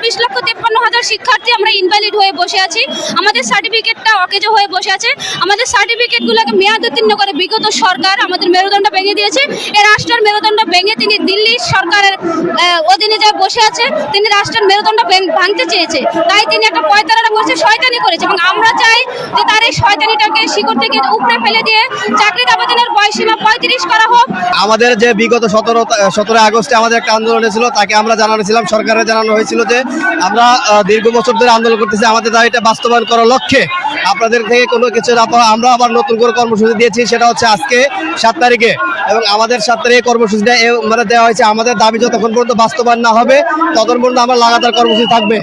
26,53,000 শিক্ষার্থী আমরা ইনভ্যালিড হয়ে বসে আছি। আমাদের সার্টিফিকেটটা অকেজো হয়ে বসে আছে। আমাদের সার্টিফিকেটগুলোকে মেয়াদ উত্তীর্ণ করে বিগত সরকার আমাদের মেরুদণ্ড ভেঙে দিয়েছে। এই রাষ্ট্রের মেরুদণ্ড ভেঙে তিনি দিল্লি সরকারের অধীনে যা বসে আছে, তিনি রাষ্ট্রের মেরুদণ্ড ভাঙতে চেয়েছে। তাই তিনি একটা পয়তারা করছে, শয়তানি করেছে, এবং আমরা চাই যে তার এই শয়তানিটাকে শিকড় থেকে উপড়ে ফেলে দিয়ে চাকরির আবেদনের বয়সীমা 35 করা হোক। আমাদের যে বিগত 17 আগস্টে আমাদের একটা আন্দোলন হয়েছিল, তাকে আমরা জানানোছিলাম, সরকারের জানানো হয়েছিল যে আমরা দীর্ঘ বছর ধরে আন্দোলন করতেছি, আমাদের দাবিটা বাস্তবায়ন করার লক্ষ্যে আপনাদের থেকে কোনো কিছু না পাওয়া আমরা আবার নতুন করে কর্মসূচি দিয়েছি। সেটা হচ্ছে আজকে 7 তারিখে, এবং আমাদের 7 তারিখে কর্মসূচিটা মানে দেওয়া হয়েছে। আমাদের দাবি যতক্ষণ পর্যন্ত বাস্তবায়ন না হবে ততক্ষণ পর্যন্ত আমরা লাগাতার কর্মসূচি থাকবে।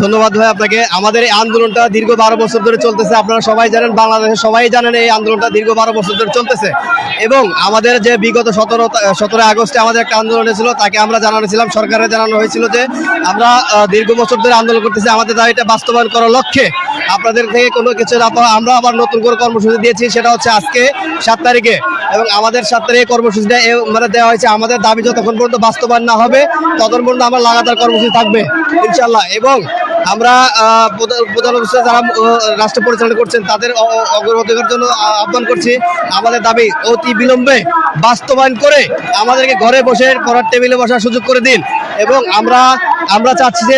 ধন্যবাদ ভাই আপনাকে। আমাদের এই আন্দোলনটা দীর্ঘ 12 বছর ধরে চলতেছে। আপনারা সবাই জানেন, বাংলাদেশের সবাই জানেন এই আন্দোলনটা দীর্ঘ 12 বছর ধরে চলতেছে। এবং আমাদের যে বিগত 17 আগস্টে আমাদের একটা আন্দোলন হয়েছিল, তাকে আমরা জানানোছিলাম, সরকারের জানানো হয়েছিল যে আমরা দীর্ঘ বছর ধরে আন্দোলন করতেছি, আমাদের দাবিটা বাস্তবায়ন করার লক্ষ্যে আপনাদের থেকে কোনো কিছু না পাওয়া আমরা আবার নতুন করে কর্মসূচি দিয়েছি। সেটা হচ্ছে আজকে 7 তারিখে, এবং আমাদের 7 তারিখে কর্মসূচিটা মানে দেওয়া হয়েছে। আমাদের দাবি যতক্ষণ পর্যন্ত বাস্তবায়ন না হবে ততক্ষণ পর্যন্ত আমরা লাগাতার কর্মসূচি থাকবে ইনশাল্লাহ। এবং আমরা প্রধান উপদেষ্টা যারা রাষ্ট্র পরিচালনা করছেন তাদের অগ্রগতির জন্য আহ্বান করছি, আমাদের দাবি অতি বিলম্বে বাস্তবায়ন করে আমাদেরকে ঘরে বসে পড়ার টেবিলে বসার সুযোগ করে দিন। এবং আমরা চাচ্ছি যে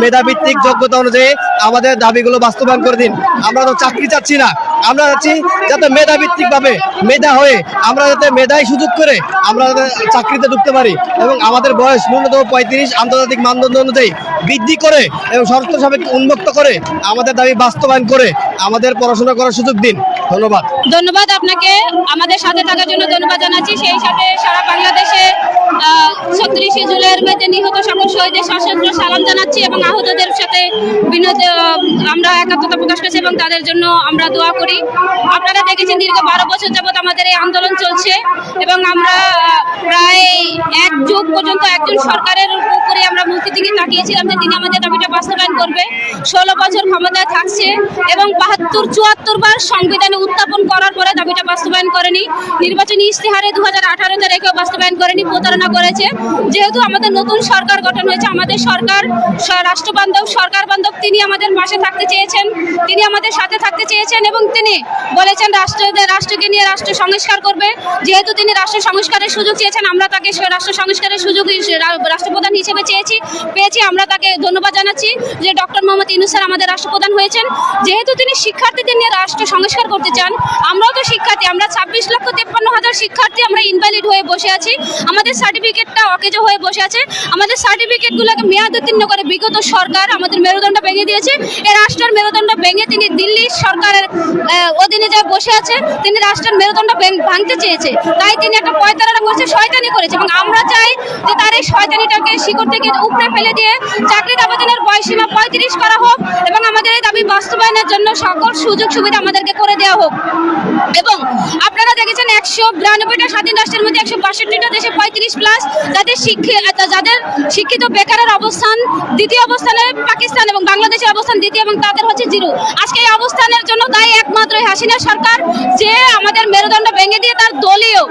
মেধাভিত্তিক যোগ্যতা অনুযায়ী আমাদের দাবিগুলো বাস্তবায়ন করে দিন। আমরা তো চাকরি চাচ্ছি না, আমরা চাচ্ছি যাতে মেধাভিত্তিক ভাবে মেধা হয়ে আমরা যাতে মেধায় সুযোগ করে আমরা যাতে চাকরিতে ঢুকতে পারি, এবং আমাদের বয়স ন্যূনতম 35 আন্তর্জাতিক মানদণ্ড অনুযায়ী বৃদ্ধি করে এবং শর্ত সাপেক্ষে উন্মুক্ত করে আমাদের দাবি বাস্তবায়ন করে আমাদের পড়াশোনা করার সুযোগ দিন। ধন্যবাদ আপনাকে আমাদের সাথে থাকার জন্য ধন্যবাদ জানাচ্ছি। সেই সাথে সারা বাংলাদেশে 36 জুলাইয়ের মধ্যে নিহত সকল শহীদের সশস্ত্র সালাম জানাচ্ছি, এবং আহতদের সাথে আমরা একাত্মতা প্রকাশ করছি এবং তাদের জন্য আমরা দোয়া করি। আপনারা দেখেছেন দীর্ঘ 12 বছর যাবৎ আমাদের এই আন্দোলন চলছে, এবং আমরা প্রায় 1 যুগ পর্যন্ত একজন সরকারের উপরে আমরা মুক্তির দিকে তাকিয়েছিলাম যে তিনি আমাদের দাবিটা বাস্তবায়ন করবে। 16 বছর ক্ষমতায় থাকছে এবং 72-74 বার সংবিধানে উত্থাপন করার পরে দাবিটা বাস্তবায়ন করেনি। নির্বাচনী ইশতেহারে 2018-তে রেখেও বাস্তবায়ন করেনি, প্রতারণা করেছে। যেহেতু আমাদের নতুন সরকার গঠন হয়েছে, আমাদের সরকার রাষ্ট্রবান্ধব, সরকার বান্ধব, তিনি আমাদের পাশে থাকতে চেয়েছেন, তিনি আমাদের সাথে থাকতে চেয়েছেন, এবং তিনি বলেছেন রাষ্ট্রকে নিয়ে রাষ্ট্র সংস্কার করবে। যেহেতু তিনি রাষ্ট্র সংস্কারের সুযোগ চেয়েছেন, আমরা তাকে রাষ্ট্র সংস্কারের সুযোগ রাষ্ট্রপ্রধান হিসেবে পেয়েছি। আমরা তাকে ধন্যবাদ জানাচ্ছি যে ডক্টর মোহাম্মদ ইউনূস স্যার আমাদের রাষ্ট্রপ্রধান হয়েছেন। যেহেতু তিনি শিক্ষার্থীদের নিয়ে রাষ্ট্র সংস্কার করতে চান, আমরাও তো শিক্ষার্থী, আমরা 26,53,000 শিক্ষার্থী আমরা ইনভ্যালিড হয়ে বসে আছি। আমাদের সার্টিফিকেটটা অকেজো হয়ে বসে আছে। আমাদের সার্টিফিকেটগুলোকে মেয়াদ উত্তীর্ণ করে বিগত সরকার আমাদের মেরুদণ্ড ভেঙে দিয়েছে। এই রাষ্ট্রের মেরুদণ্ড ভেঙে তিনি দিল্লি সরকারের অধীনে যা বসে আছে, তিনি রাষ্ট্রের মেরুদণ্ড ভাঙতে চেয়েছে। তাই তিনি একটা পয়তারা করছে, শয়তানি করেছে, এবং আমরা চাই যে তার এই শয়তানিটাকে শিকড় থেকে উপড়ে ফেলে দিয়ে চাকরির আবেদনের বয়সীমা 35 করা হোক, এবং আমাদের এই দাবি বাস্তবায়নের জন্য সকল সুযোগ সুবিধা আমাদেরকে করে দেওয়া হোক। এবং আপনারা দেখেছেন 192টা স্বাধীন রাষ্ট্রের মধ্যে 162টা দেশে 35+, যাদের শিক্ষিত বেকারের অবস্থান দ্বিতীয় অবস্থানে পাকিস্তান, এবং বাংলাদেশের অবস্থান দ্বিতীয়, এবং তাদের হচ্ছে 0। আজকে এই অবস্থানের জন্য দায়ী একমাত্র হাসিনা সরকার, যে আমাদের মেরুদণ্ড ভেঙে দিয়ে তার দলীয়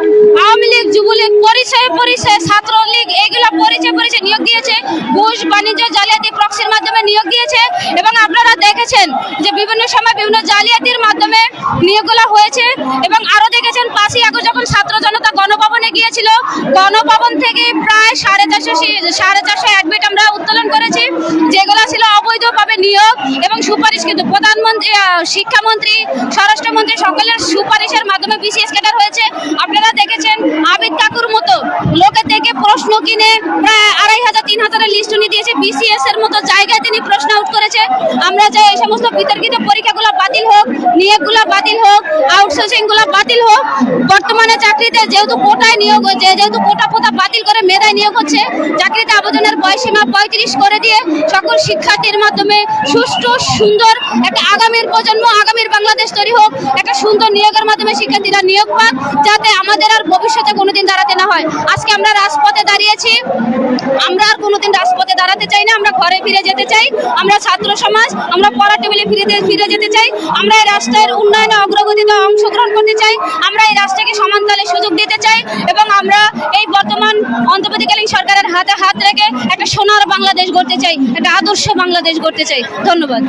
আওয়ামী লীগ, যুবলীগ, পরিচয় ছাত্রলীগ, এগুলো পরিচয় নিয়োগ দিয়েছে, ঘুষ, বাণিজ্য, জালিয়াতি, প্রক্সির মাধ্যমে নিয়োগ দিয়েছে। এবং আপনারা দেখেছেন যে বিভিন্ন সময় বিভিন্ন জালিয়াতির মাধ্যমে নিয়োগগুলো হয়েছে। এবং আরো দেখেছেন 5ই আগস্ট যখন ছাত্র জনতা গণভবনে গিয়েছিল, গণভবন থেকে প্রায় 450 অ্যাডমিট আমরা উত্তোলন করেছি, যেগুলো ছিল অবৈধভাবে নিয়োগ এবং সুপারিশ। কিন্তু প্রধানমন্ত্রী, শিক্ষামন্ত্রী, স্বরাষ্ট্রমন্ত্রী সকলের সুপারিশের মাধ্যমে বিসিএস ক্যাডার হয়েছে। আপনারা দেখেছেন আবিদ কাকুর মতো লোকের থেকে প্রশ্ন কিনে প্রায় 2,500-3,000 লিস্ট উনি দিয়েছে। বিসিএস এর মতো জায়গায় তিনি প্রশ্ন আউট করেছে। আমরা চাই এই সমস্ত বিতর্কিত পরীক্ষাগুলো বাতিল হোক, নিয়োগগুলো বাতিল হোক, আউটসোর্সিং গুলো বাতিল হোক। বর্তমানে চাকরিতে যেহেতু কোটায় নিয়োগ হচ্ছে, যেহেতু কোটা বাতিল করে মেধায় নিয়োগ হচ্ছে, চাকরিতে আবেদনের বয়সীমা 35 করে দিয়ে সকল শিক্ষার্থীর মাধ্যমে সুষ্ঠু সুন্দর একটা আগামীর প্রজন্ম, আগামীর বাংলাদেশ তৈরি হোক, একটা সুন্দর নিয়োগের মাধ্যমে শিক্ষার্থীরা নিয়োগ পাক, যাতে আমাদের আর ভবিষ্যতে কোনোদিন দাঁড়াতে না হয়। আজকে আমরা রাজপথে দাঁড়িয়েছি, আমরা আর কোনোদিন রাজপথে দাঁড়াতে চাই না, আমরা ঘরে ফিরে যেতে চাই। আমরা ছাত্র সমাজ, আমরা পড়ার টেবিলে ফিরে যেতে চাই। আমরা এই রাষ্ট্রের উন্নয়নে অগ্রগতিতে অংশগ্রহণ করতে চাই। আমরা এই রাষ্ট্রকে সমানতালে সুযোগ দিতে চাই এবং আমরা এই বর্তমান অন্তর্বর্তীকালীন সরকারের হাতে হাত রেখে একটা সোনার বাংলাদেশ গড়তে চাই, একটা আদর্শ বাংলাদেশ গড়তে চাই। ধন্যবাদ।